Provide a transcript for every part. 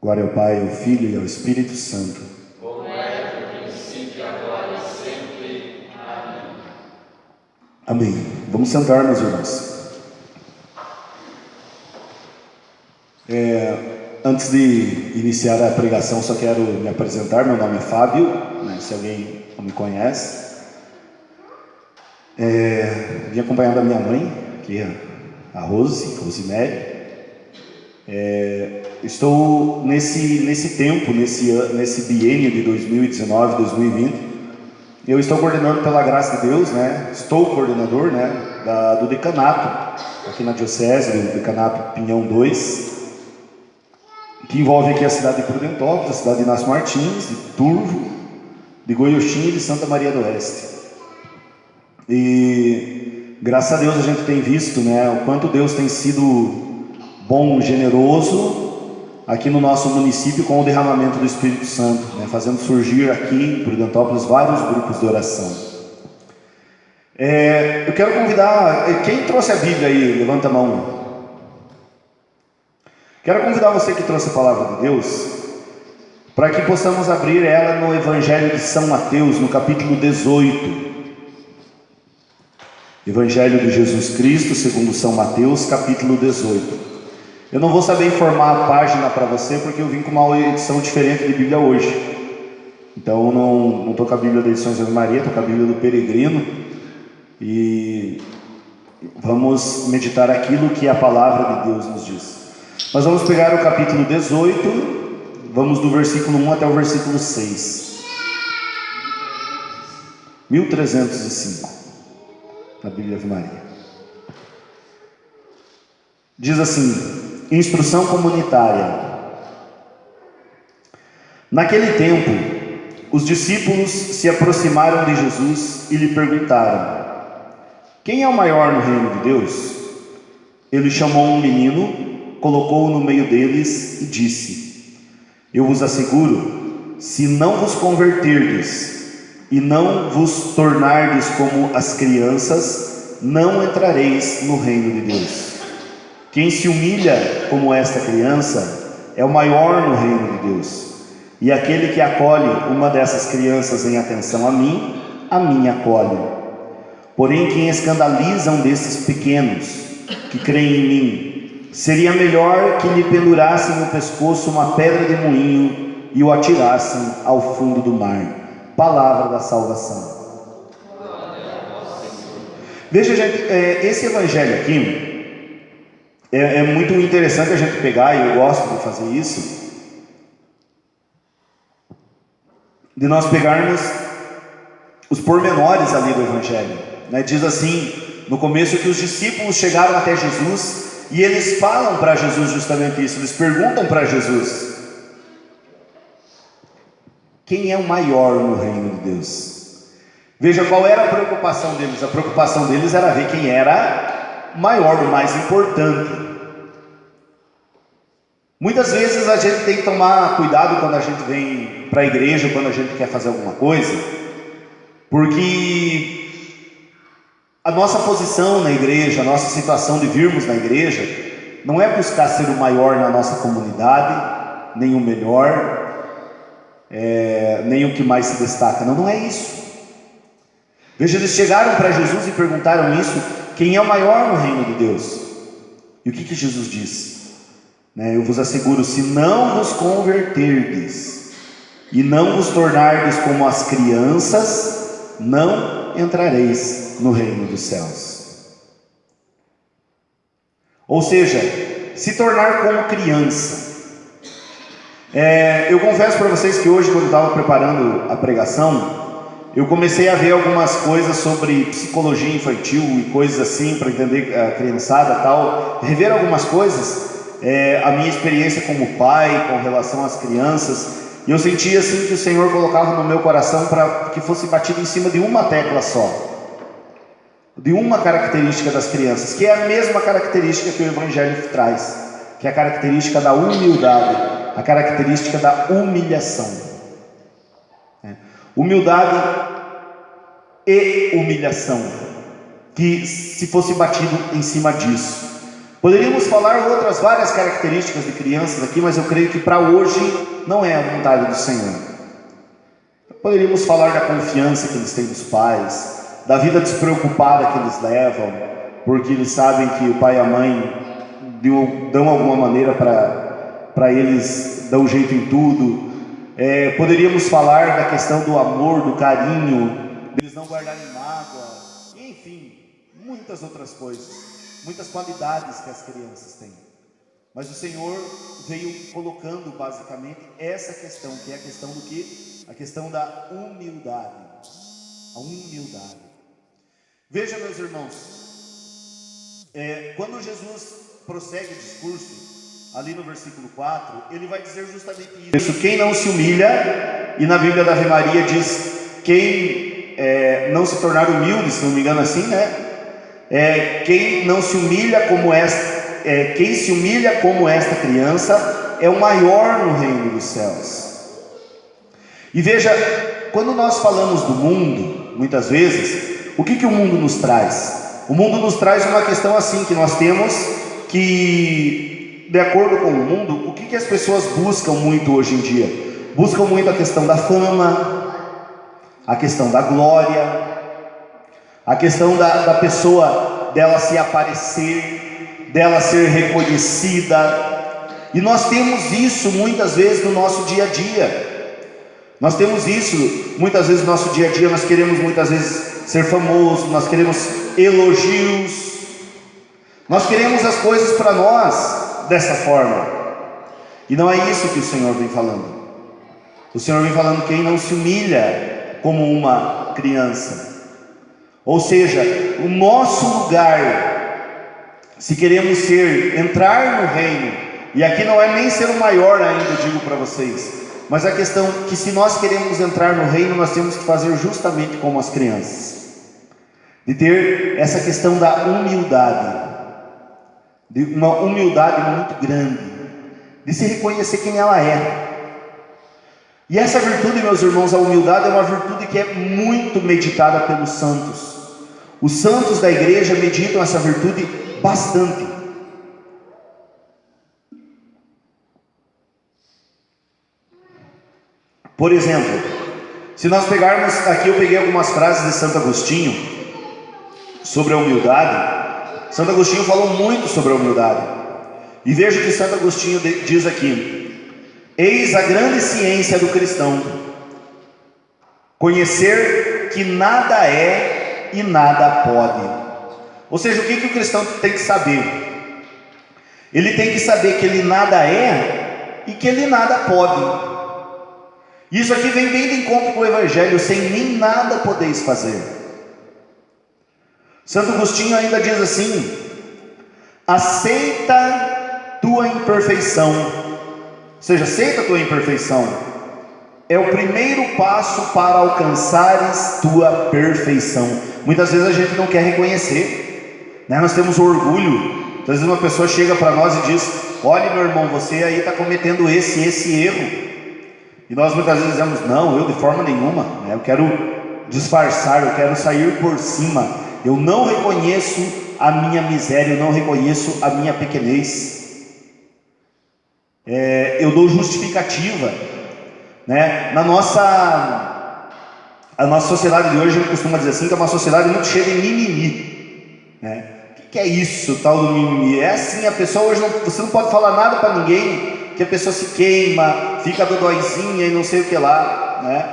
Glória ao Pai, ao Filho e ao Espírito Santo. Como era no princípio, agora e sempre. Amém. Amém. Vamos sentar, meus irmãos. Antes de iniciar a pregação, só quero me apresentar. Meu nome é Fábio, se alguém não me conhece. Vim acompanhado da minha mãe, que é a Rosemary. Estou nesse tempo, nesse biênio de 2019, 2020, eu estou coordenando pela graça de Deus, estou coordenador, do decanato, aqui na diocese, do decanato Pinhão 2, que envolve aqui a cidade de Prudentópolis, a cidade de Inácio Martins, de Turvo, de Goiuxim e de Santa Maria do Oeste. E graças a Deus a gente tem visto, o quanto Deus tem sido bom, generoso aqui no nosso município com o derramamento do Espírito Santo, fazendo surgir aqui em Prudentópolis vários grupos de oração. Eu quero convidar, quem trouxe a Bíblia aí, levanta a mão. Quero convidar você que trouxe a palavra de Deus, para que possamos abrir ela no Evangelho de São Mateus, no capítulo 18. Evangelho de Jesus Cristo, segundo São Mateus, capítulo 18. Eu não vou saber informar a página para você, porque eu vim com uma edição diferente de Bíblia hoje. Então não estou com a Bíblia da Edições Ave Maria, estou com a Bíblia do Peregrino. E vamos meditar aquilo que a palavra de Deus nos diz. Nós vamos pegar o capítulo 18, vamos do versículo 1 até o versículo 6. 1305, na Bíblia Ave Maria. Diz assim: instrução comunitária. Naquele tempo, os discípulos se aproximaram de Jesus e lhe perguntaram: quem é o maior no reino de Deus? Ele chamou um menino, colocou-o no meio deles e disse: eu vos asseguro, se não vos converterdes e não vos tornardes como as crianças, não entrareis no reino de Deus. Quem se humilha como esta criança é o maior no reino de Deus. E aquele que acolhe uma dessas crianças em atenção a mim acolhe. Porém, quem escandaliza um desses pequenos que creem em mim, seria melhor que lhe pendurassem no pescoço uma pedra de moinho e o atirassem ao fundo do mar. Palavra da salvação. Veja, gente, esse evangelho aqui é muito interessante a gente pegar, e eu gosto de fazer isso, de nós pegarmos os pormenores ali do evangelho. Diz assim, no começo, que os discípulos chegaram até Jesus e eles falam para Jesus justamente isso, eles perguntam para Jesus: quem é o maior no reino de Deus? Veja qual era a preocupação deles. A preocupação deles era ver quem era maior, o mais importante. Muitas vezes a gente tem que tomar cuidado quando a gente vem para a igreja, quando a gente quer fazer alguma coisa, porque a nossa posição na igreja, a nossa situação de virmos na igreja, não é buscar ser o maior na nossa comunidade, nem o melhor, nem o que mais se destaca. Não é isso. Veja, eles chegaram para Jesus e perguntaram isso: quem é o maior no reino de Deus? E o que Jesus disse? Eu vos asseguro, se não vos converterdes e não vos tornardes como as crianças, não entrareis no reino dos céus. Ou seja, se tornar como criança. Eu confesso para vocês que hoje, quando eu estava preparando a pregação, eu comecei a ver algumas coisas sobre psicologia infantil e coisas assim, para entender a criançada e tal, rever algumas coisas, a minha experiência como pai com relação às crianças, e eu sentia assim que o Senhor colocava no meu coração para que fosse batido em cima de uma tecla só, de uma característica das crianças, que é a mesma característica que o Evangelho traz, que é a característica da humildade, a característica da humilhação. Humildade e humilhação, que se fosse batido em cima disso. Poderíamos falar outras várias características de crianças aqui, mas eu creio que para hoje não é a vontade do Senhor. Poderíamos falar da confiança que eles têm dos pais, da vida despreocupada que eles levam, porque eles sabem que o pai e a mãe dão alguma maneira para eles, dão um jeito em tudo. Poderíamos falar da questão do amor, do carinho, deles não guardarem mágoa, enfim, muitas outras coisas, muitas qualidades que as crianças têm. Mas o Senhor veio colocando basicamente essa questão, que é a questão do quê? A questão da humildade. A humildade. Veja, meus irmãos, quando Jesus prossegue o discurso, ali no versículo 4, ele vai dizer justamente isso: quem não se humilha, e na Bíblia da Ave Maria diz, quem não se tornar humilde, se não me engano assim, né? Quem não se humilha como quem se humilha como esta criança é o maior no reino dos céus. E veja, quando nós falamos do mundo, muitas vezes, o que o mundo nos traz? O mundo nos traz uma questão assim, que nós temos que, de acordo com o mundo, o que as pessoas buscam muito hoje em dia? Buscam muito a questão da fama, a questão da glória, a questão da pessoa, dela se aparecer, dela ser reconhecida. E nós temos isso muitas vezes no nosso dia a dia. Nós temos isso muitas vezes no nosso dia a dia. Nós queremos muitas vezes ser famosos, nós queremos elogios, nós queremos as coisas para nós dessa forma. E não é isso que o Senhor vem falando. O Senhor vem falando: quem não se humilha como uma criança. Ou seja, o nosso lugar, se queremos entrar no reino, e aqui não é nem ser o maior ainda, eu digo para vocês, mas a questão que se nós queremos entrar no reino, nós temos que fazer justamente como as crianças, de ter essa questão da humildade, de uma humildade muito grande, de se reconhecer quem ela é. E essa virtude, meus irmãos, a humildade é uma virtude que é muito meditada pelos santos. Os santos da igreja meditam essa virtude bastante. Por exemplo, se nós pegarmos aqui, eu peguei algumas frases de Santo Agostinho sobre a humildade. Santo Agostinho falou muito sobre a humildade. E veja que Santo Agostinho diz aqui: eis a grande ciência do cristão, conhecer que nada é e nada pode. Ou seja, o que o cristão tem que saber? Ele tem que saber que ele nada é e que ele nada pode. Isso aqui vem bem de encontro com o Evangelho: sem mim nada podeis fazer. Santo Agostinho ainda diz assim: aceita tua imperfeição. Ou seja, aceita a tua imperfeição, é o primeiro passo para alcançares tua perfeição. Muitas vezes a gente não quer reconhecer, né? Nós temos orgulho. Às vezes uma pessoa chega para nós e diz: olha, meu irmão, você aí está cometendo esse erro. E nós muitas vezes dizemos: não, eu de forma nenhuma, né? Eu quero disfarçar, eu quero sair por cima. Eu não reconheço a minha miséria, eu não reconheço a minha pequenez. Eu dou justificativa, né? A nossa sociedade de hoje, a gente costuma dizer assim, que é uma sociedade muito cheia de mimimi, né? O que é isso, tal do mimimi? É assim, a pessoa hoje, você não pode falar nada para ninguém, que a pessoa se queima, fica dodóizinha e não sei o que lá, né?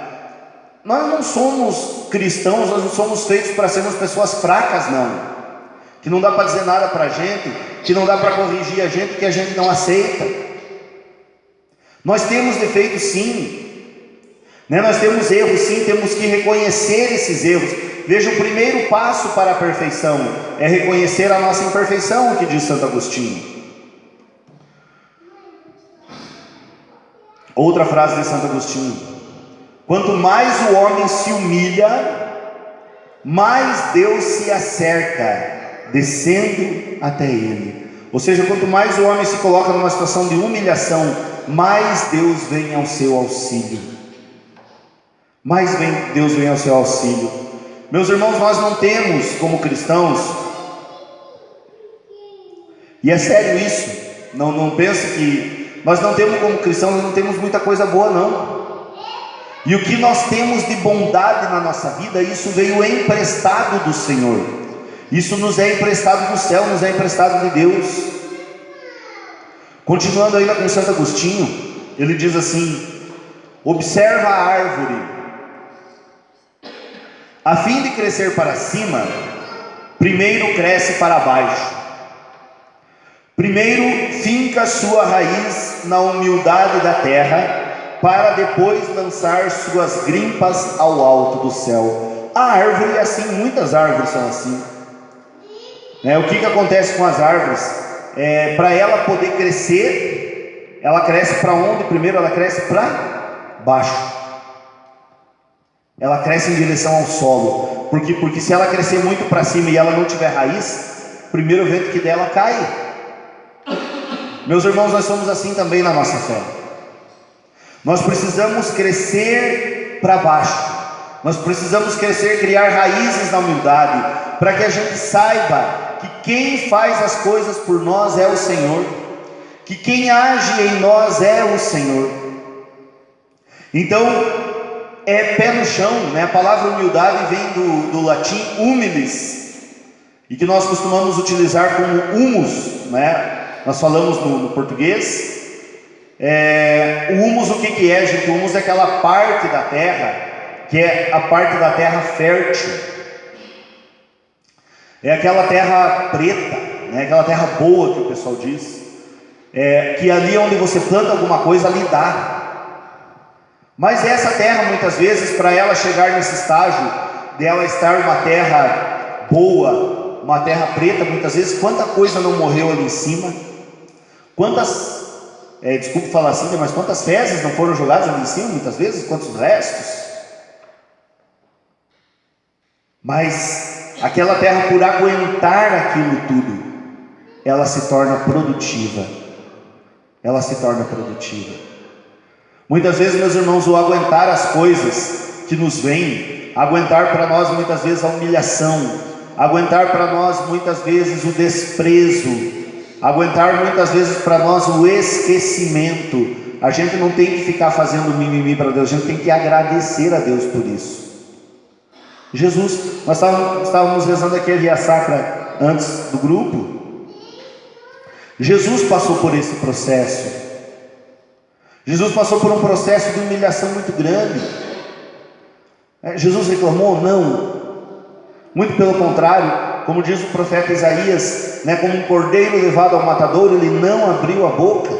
Nós não somos cristãos, nós não somos feitos para sermos pessoas fracas, não. Que não dá para dizer nada para a gente, que não dá para corrigir a gente, que a gente não aceita. Nós temos defeitos sim, né? Nós temos erros sim, temos que reconhecer esses erros. Veja, o primeiro passo para a perfeição é reconhecer a nossa imperfeição, o que diz Santo Agostinho. Outra frase de Santo Agostinho: quanto mais o homem se humilha, mais Deus se acerca, descendo até ele. Ou seja, quanto mais o homem se coloca numa situação de humilhação, mais Deus vem ao seu auxílio. Deus vem ao seu auxílio. Meus irmãos, nós não temos como cristãos E é sério isso. Não pense que nós não temos, como cristãos, nós não temos muita coisa boa, não. E o que nós temos de bondade na nossa vida, isso veio emprestado do Senhor. Isso nos é emprestado do céu, nos é emprestado de Deus. Continuando ainda com Santo Agostinho, ele diz assim: observa a árvore, a fim de crescer para cima, primeiro cresce para baixo. Primeiro finca sua raiz na humildade da terra, para depois lançar suas grimpas ao alto do céu. A árvore é assim, muitas árvores são assim. O que acontece com as árvores? Para ela poder crescer, ela cresce para onde? Primeiro ela cresce para baixo. Ela cresce em direção ao solo. Por quê? Porque se ela crescer muito para cima e ela não tiver raiz, o primeiro vento que der, ela cai. Meus irmãos, nós somos assim também na nossa fé. Nós precisamos crescer para baixo. Nós precisamos crescer, criar raízes na humildade, para que a gente saiba que quem faz as coisas por nós é o Senhor, que quem age em nós é o Senhor. Então, é pé no chão, né? A palavra humildade vem do latim humilis, e que nós costumamos utilizar como humus, né? Nós falamos no português. O humus, o que é, gente? O humus é aquela parte da terra, que é a parte da terra fértil. É aquela terra preta, né? Aquela terra boa que o pessoal diz. Que ali onde você planta alguma coisa, ali dá. Mas essa terra, muitas vezes, para ela chegar nesse estágio, dela estar uma terra boa, uma terra preta, muitas vezes, quanta coisa não morreu ali em cima. Quantas, desculpe falar assim, mas quantas fezes não foram jogadas ali em cima, muitas vezes, quantos restos. Mas aquela terra, por aguentar aquilo tudo, ela se torna produtiva. Ela se torna produtiva. Muitas vezes, meus irmãos, o aguentar as coisas que nos vêm, aguentar para nós muitas vezes a humilhação, aguentar para nós muitas vezes o desprezo, aguentar muitas vezes para nós o esquecimento. A gente não tem que ficar fazendo mimimi para Deus, a gente tem que agradecer a Deus por isso. Jesus, nós estávamos rezando aqui a Via Sacra antes do grupo. Jesus passou por esse processo. Jesus passou por um processo de humilhação muito grande. Jesus reclamou? Não. Muito pelo contrário, como diz o profeta Isaías, né, como um cordeiro levado ao matadouro, ele não abriu a boca.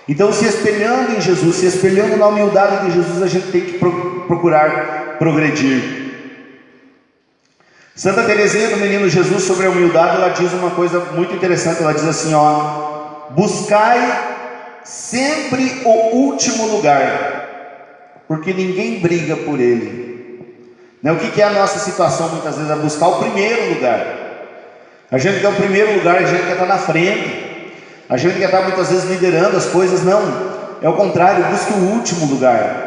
Então, se espelhando em Jesus, se espelhando na humildade de Jesus, a gente tem que procurar progredir. Santa Teresinha do Menino Jesus, sobre a humildade, ela diz uma coisa muito interessante. Ela diz assim, buscai sempre o último lugar, porque ninguém briga por ele. O que é a nossa situação muitas vezes? É buscar o primeiro lugar. A gente quer o primeiro lugar, a gente quer estar na frente, a gente quer estar muitas vezes liderando as coisas. Não, é o contrário, busque o último lugar.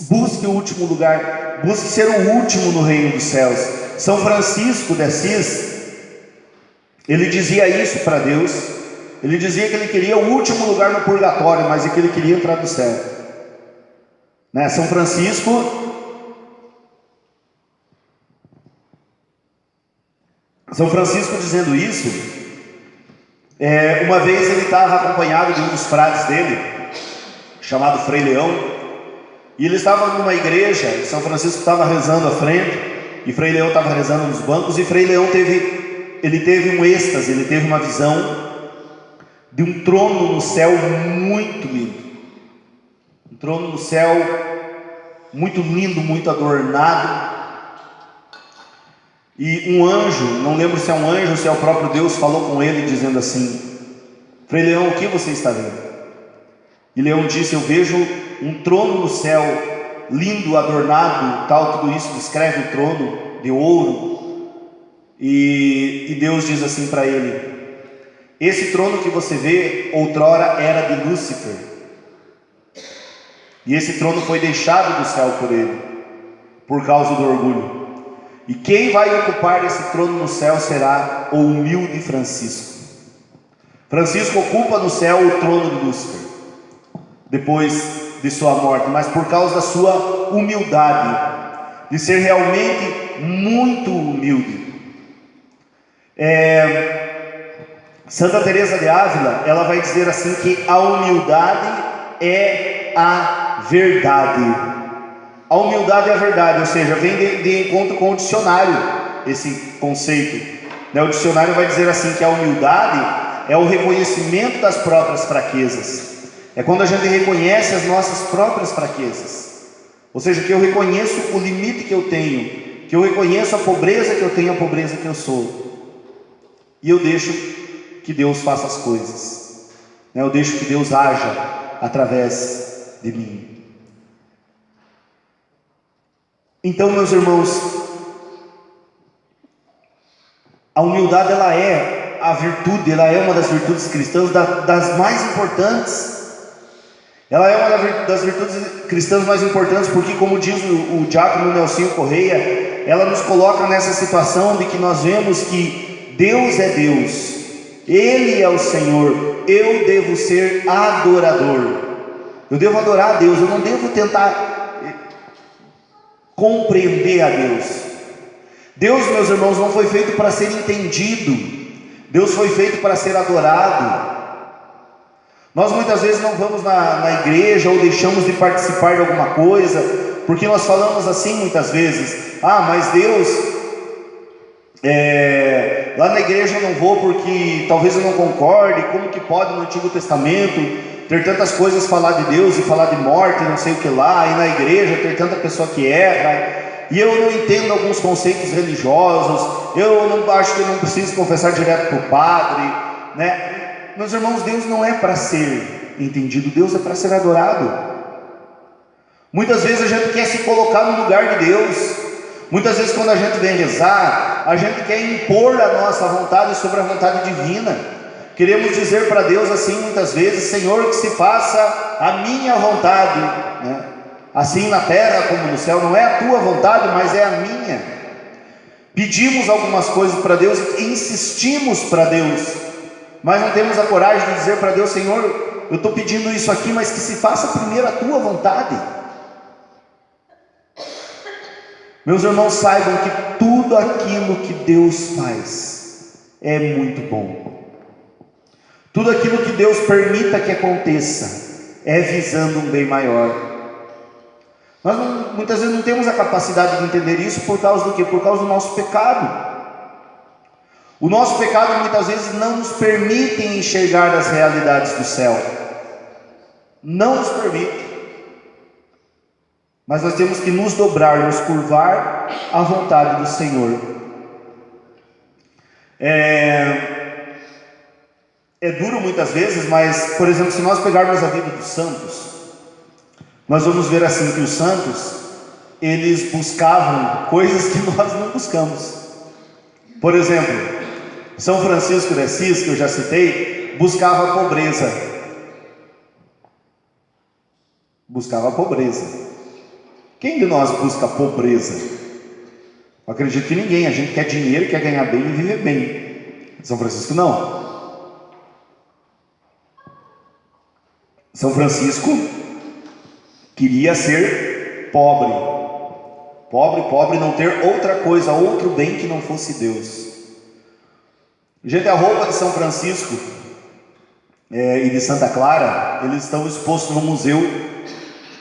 Busque o último lugar, busque ser o último no reino dos céus. São Francisco de Assis, ele dizia isso para Deus. Ele dizia que ele queria o último lugar no purgatório, mas é que ele queria entrar no céu, né? São Francisco dizendo isso, uma vez ele estava acompanhado de um dos frades dele, chamado Frei Leão, e ele estava numa igreja, e São Francisco estava rezando à frente, e Frei Leão estava rezando nos bancos, e Frei Leão teve um êxtase, ele teve uma visão de um trono no céu muito lindo, um trono no céu muito lindo, muito adornado, e um anjo, não lembro se é um anjo ou se é o próprio Deus, falou com ele dizendo assim: Frei Leão, o que você está vendo? E Leão disse: eu vejo um trono no céu, lindo, adornado, tal, tudo isso descreve o trono de ouro, e Deus diz assim para ele: esse trono que você vê, outrora era de Lúcifer, e esse trono foi deixado do céu por ele, por causa do orgulho. E quem vai ocupar esse trono no céu será o humilde Francisco. Francisco ocupa no céu o trono de Lúcifer, depois de sua morte, mas por causa da sua humildade, de ser realmente muito humilde. Santa Teresa de Ávila, ela vai dizer assim que a humildade é a verdade. A humildade é a verdade, ou seja, vem de encontro com o dicionário, esse conceito. O dicionário vai dizer assim que a humildade é o reconhecimento das próprias fraquezas. É quando a gente reconhece as nossas próprias fraquezas. Ou seja, que eu reconheço o limite que eu tenho, que eu reconheço a pobreza que eu tenho, a pobreza que eu sou. E eu deixo que Deus faça as coisas. Eu deixo que Deus haja através de mim. Então, meus irmãos, a humildade, ela é a virtude, ela é uma das virtudes cristãs, das mais importantes. Ela é uma das virtudes cristãs mais importantes, porque, como diz o diácono Nelsinho Correia, ela nos coloca nessa situação de que nós vemos que Deus é Deus, Ele é o Senhor, eu devo ser adorador, eu devo adorar a Deus, eu não devo tentar compreender a Deus. Deus, meus irmãos, não foi feito para ser entendido, Deus foi feito para ser adorado. Nós muitas vezes não vamos na igreja ou deixamos de participar de alguma coisa, porque nós falamos assim muitas vezes: mas Deus, lá na igreja eu não vou porque talvez eu não concorde. Como que pode no Antigo Testamento ter tantas coisas falar de Deus e falar de morte, não sei o que lá, e na igreja ter tanta pessoa que erra, e eu não entendo alguns conceitos religiosos, eu não acho que eu não preciso confessar direto para o padre, né? Meus irmãos, Deus não é para ser entendido, Deus é para ser adorado. Muitas vezes a gente quer se colocar no lugar de Deus. Muitas vezes quando a gente vem rezar, a gente quer impor a nossa vontade sobre a vontade divina. Queremos dizer para Deus assim muitas vezes: Senhor, que se faça a minha vontade, né? Assim na terra como no céu. Não é a tua vontade, mas é a minha. Pedimos algumas coisas para Deus, insistimos para Deus, mas não temos a coragem de dizer para Deus: Senhor, eu estou pedindo isso aqui, mas que se faça primeiro a tua vontade. Meus irmãos, saibam que tudo aquilo que Deus faz é muito bom. Tudo aquilo que Deus permita que aconteça é visando um bem maior. Nós muitas vezes não temos a capacidade de entender isso por causa do quê? Por causa do nosso pecado. O nosso pecado muitas vezes não nos permite enxergar as realidades do céu. Não nos permite. Mas nós temos que nos dobrar, nos curvar à vontade do Senhor. É duro muitas vezes, mas, por exemplo, se nós pegarmos a vida dos santos, nós vamos ver assim que os santos, eles buscavam coisas que nós não buscamos. Por exemplo, São Francisco de Assis, que eu já citei, buscava a pobreza. Buscava a pobreza. Quem de nós busca a pobreza? Eu acredito que ninguém. A gente quer dinheiro, quer ganhar bem e viver bem. São Francisco não. São Francisco queria ser pobre. Pobre, não ter outra coisa, outro bem que não fosse Deus. Gente, a roupa de São Francisco e de Santa Clara, eles estão expostos no museu,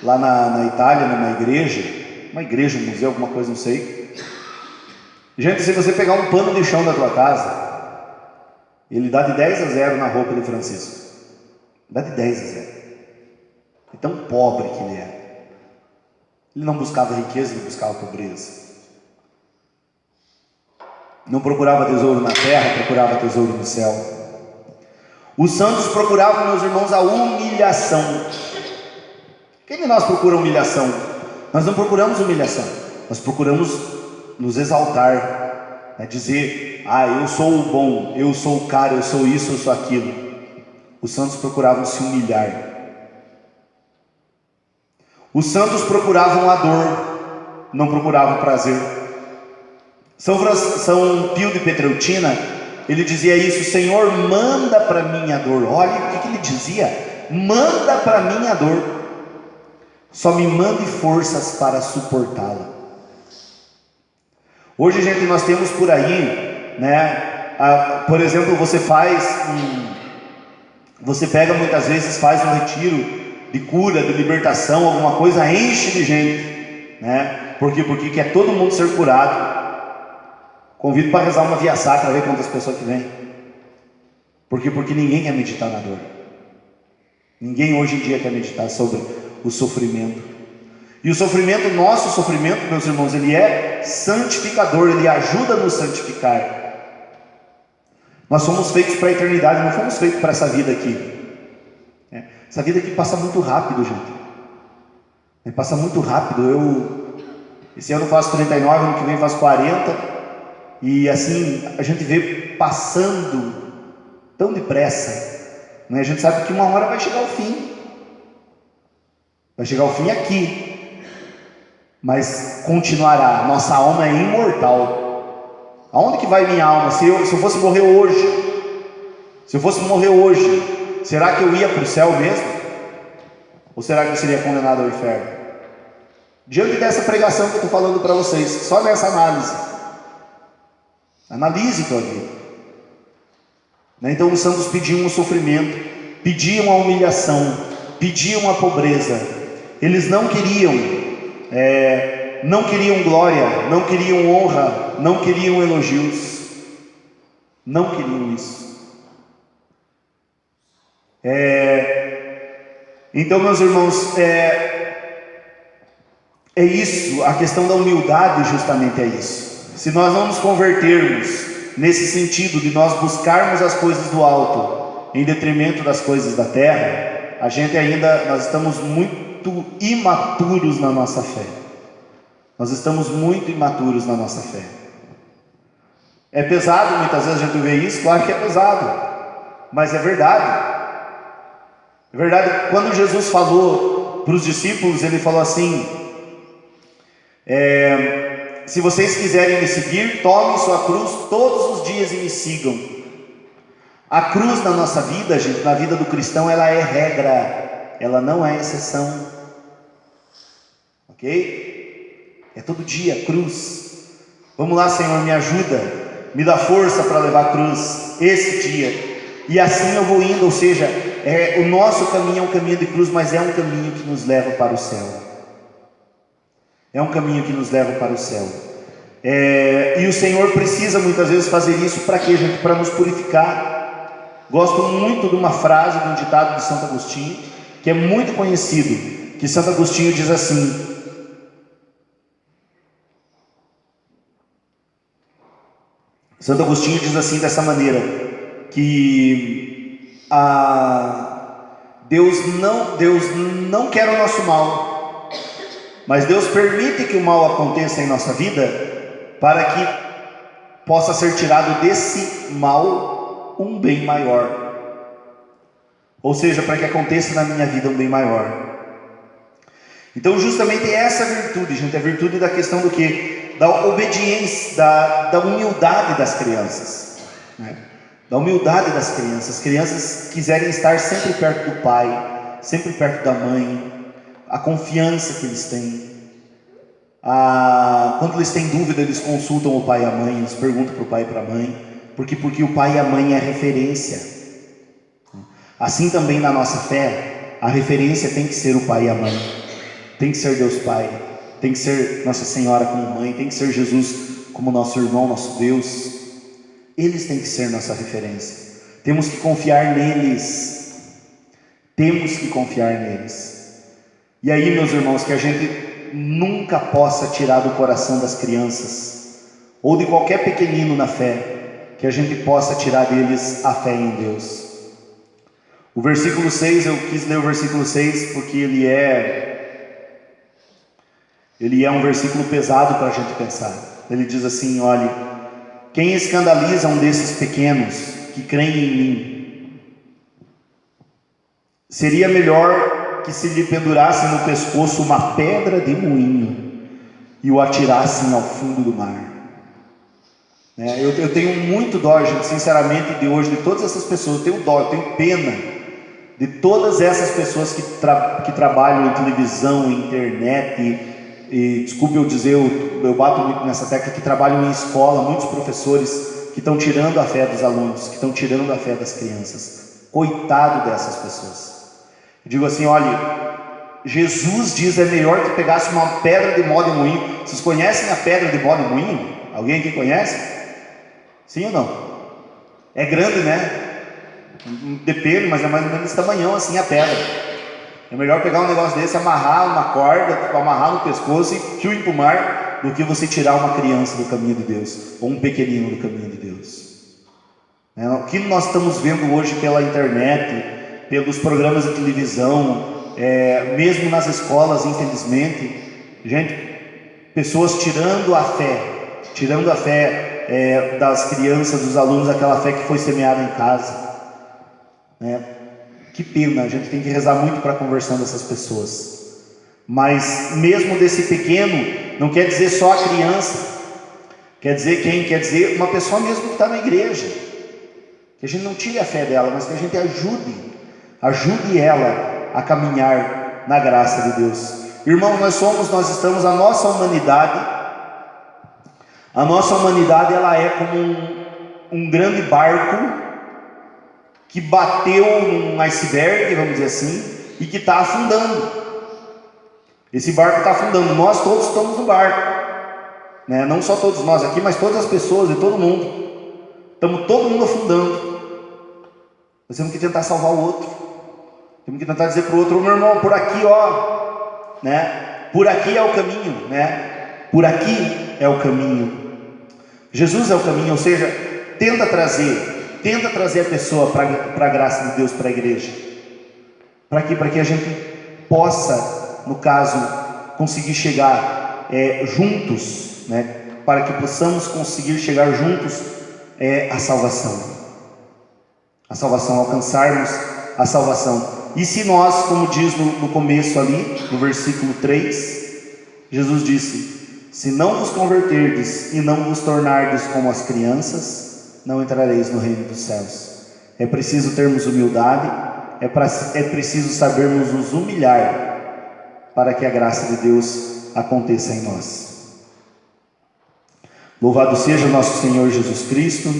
lá na Itália, numa igreja, um museu, alguma coisa, não sei. Gente, se você pegar um pano de chão da tua casa, ele dá de 10-0 na roupa de Francisco. Dá de 10-0. É tão pobre que ele era. Ele não buscava riqueza, ele buscava pobreza. Não procurava tesouro na terra, procurava tesouro no céu. Os santos procuravam, meus irmãos, a humilhação. Quem de nós procura humilhação? Nós não procuramos humilhação, nós procuramos nos exaltar, né? Dizer: eu sou o bom, eu sou o cara, eu sou isso, eu sou aquilo. Os santos procuravam se humilhar. Os santos procuravam a dor, não procuravam prazer. São Pio de Petreutina, ele dizia isso: Senhor, manda para mim a dor. Olha o que ele dizia: manda para mim a dor, só me mande forças para suportá-la. Hoje, gente, nós temos por aí, né, por exemplo, você pega muitas vezes, faz um retiro de cura, de libertação, alguma coisa, enche de gente, né? Por quê? Porque quer todo mundo ser curado. Convido para rezar uma via sacra, ver quantas pessoas que vêm. Por quê? Porque ninguém quer meditar na dor. Ninguém hoje em dia quer meditar sobre o sofrimento. E o sofrimento, nosso sofrimento, meus irmãos, ele é santificador, ele ajuda a nos santificar. Nós somos feitos para a eternidade, não fomos feitos para essa vida aqui. Essa vida aqui passa muito rápido, gente. Passa muito rápido. Esse ano faço 39, ano que vem faço 40. E assim, a gente vê passando tão depressa, né? A gente sabe que uma hora vai chegar o fim. Vai chegar o fim aqui, mas continuará. Nossa alma é imortal. Aonde que vai minha alma? Se eu fosse morrer hoje, será que eu ia para o céu mesmo? Ou será que eu seria condenado ao inferno? Diante dessa pregação que eu estou falando para vocês, só nessa analise tua vida. Então os santos pediam o sofrimento, pediam a humilhação, pediam a pobreza. Eles não queriam glória, não queriam honra, não queriam elogios, não queriam isso. Então, meus irmãos, é isso, a questão da humildade justamente é isso. Se nós não nos convertermos nesse sentido de nós buscarmos as coisas do alto em detrimento das coisas da terra, nós estamos muito imaturos na nossa fé. Nós estamos muito imaturos na nossa fé. É pesado, muitas vezes a gente vê isso, claro que é pesado, mas é verdade. É verdade, quando Jesus falou para os discípulos, ele falou assim: se vocês quiserem me seguir, tomem sua cruz todos os dias e me sigam. A cruz na nossa vida, gente, na vida do cristão, ela é regra, ela não é exceção. Ok? É todo dia, cruz. Vamos lá, Senhor, me ajuda, me dá força para levar a cruz esse dia. E assim eu vou indo, ou seja, o nosso caminho é um caminho de cruz, mas é um caminho que nos leva para o céu. É um caminho que nos leva para o céu. E o Senhor precisa muitas vezes fazer isso para quê, gente? Para nos purificar. Gosto muito de uma frase, de um ditado de Santo Agostinho, que é muito conhecido, que Santo Agostinho diz assim: Santo Agostinho diz assim, dessa maneira, que Deus não quer o nosso mal, mas Deus permite que o mal aconteça em nossa vida para que possa ser tirado desse mal um bem maior. Ou seja, para que aconteça na minha vida um bem maior. Então justamente essa virtude, gente, a virtude da questão do quê? Da obediência, da humildade das crianças, né? Da humildade das crianças. As crianças quiserem estar sempre perto do pai, sempre perto da mãe, a confiança que eles têm. Quando eles têm dúvida, eles consultam o pai e a mãe, eles perguntam para o pai e para a mãe, porque o pai e a mãe é a referência. Assim também na nossa fé, a referência tem que ser o pai e a mãe, tem que ser Deus Pai, tem que ser Nossa Senhora como mãe, tem que ser Jesus como nosso irmão, nosso Deus. Eles têm que ser nossa referência. Temos que confiar neles. Temos que confiar neles. E aí, meus irmãos, que a gente nunca possa tirar do coração das crianças, ou de qualquer pequenino na fé, que a gente possa tirar deles a fé em Deus. O versículo 6, eu quis ler o versículo 6 porque ele é um versículo pesado para a gente pensar. Ele diz assim: olhe, quem escandaliza um desses pequenos que creem em mim, seria melhor que se lhe pendurassem no pescoço uma pedra de moinho e o atirassem ao fundo do mar. Eu tenho muito dó, gente, sinceramente, de hoje, de todas essas pessoas. Eu tenho dó, eu tenho pena de todas essas pessoas que trabalham em televisão, internet, e desculpe eu dizer, eu bato muito nessa tecla, que trabalham em escola, muitos professores que estão tirando a fé dos alunos, que estão tirando a fé das crianças. Coitado dessas pessoas. Eu digo assim, olha, Jesus diz, é melhor que pegasse uma pedra de modo de moinho. Vocês conhecem a pedra de modo de moinho? Alguém aqui conhece? Sim ou não? É grande, né? Depende, mas é mais ou menos desse tamanhão assim a pedra. É melhor pegar um negócio desse, amarrar uma corda, amarrar no pescoço e tio para o mar, do que você tirar uma criança do caminho de Deus, ou um pequenino do caminho de Deus. O que nós estamos vendo hoje pela internet, pelos programas de televisão, mesmo nas escolas, infelizmente, gente, pessoas tirando a fé das crianças, dos alunos, aquela fé que foi semeada em casa. Que pena, a gente tem que rezar muito para a conversão dessas pessoas. Mas mesmo desse pequeno, não quer dizer só a criança, quer dizer quem? Quer dizer uma pessoa mesmo que está na igreja, que a gente não tire a fé dela, mas que a gente ajude ela a caminhar na graça de Deus. Irmão, nós estamos, a nossa humanidade ela é como um grande barco que bateu num iceberg, vamos dizer assim, e que está afundando. Esse barco está afundando, nós todos estamos no barco, não só todos nós aqui, mas todas as pessoas e todo mundo, estamos todo mundo afundando. Nós temos que tentar salvar o outro, temos que tentar dizer para o outro, meu irmão, por aqui, por aqui é o caminho, por aqui é o caminho. Jesus é o caminho, ou seja, tenta trazer a pessoa para a graça de Deus, para a igreja. Para quê? Para que a gente possa, no caso, conseguir chegar juntos, para que possamos conseguir chegar juntos à salvação. A salvação, alcançarmos a salvação. E se nós, como diz no começo ali, no versículo 3, Jesus disse, se não vos converterdes e não vos tornardes como as crianças, não entrareis no reino dos céus. É preciso termos humildade, é preciso sabermos nos humilhar, para que a graça de Deus aconteça em nós. Louvado seja o nosso Senhor Jesus Cristo.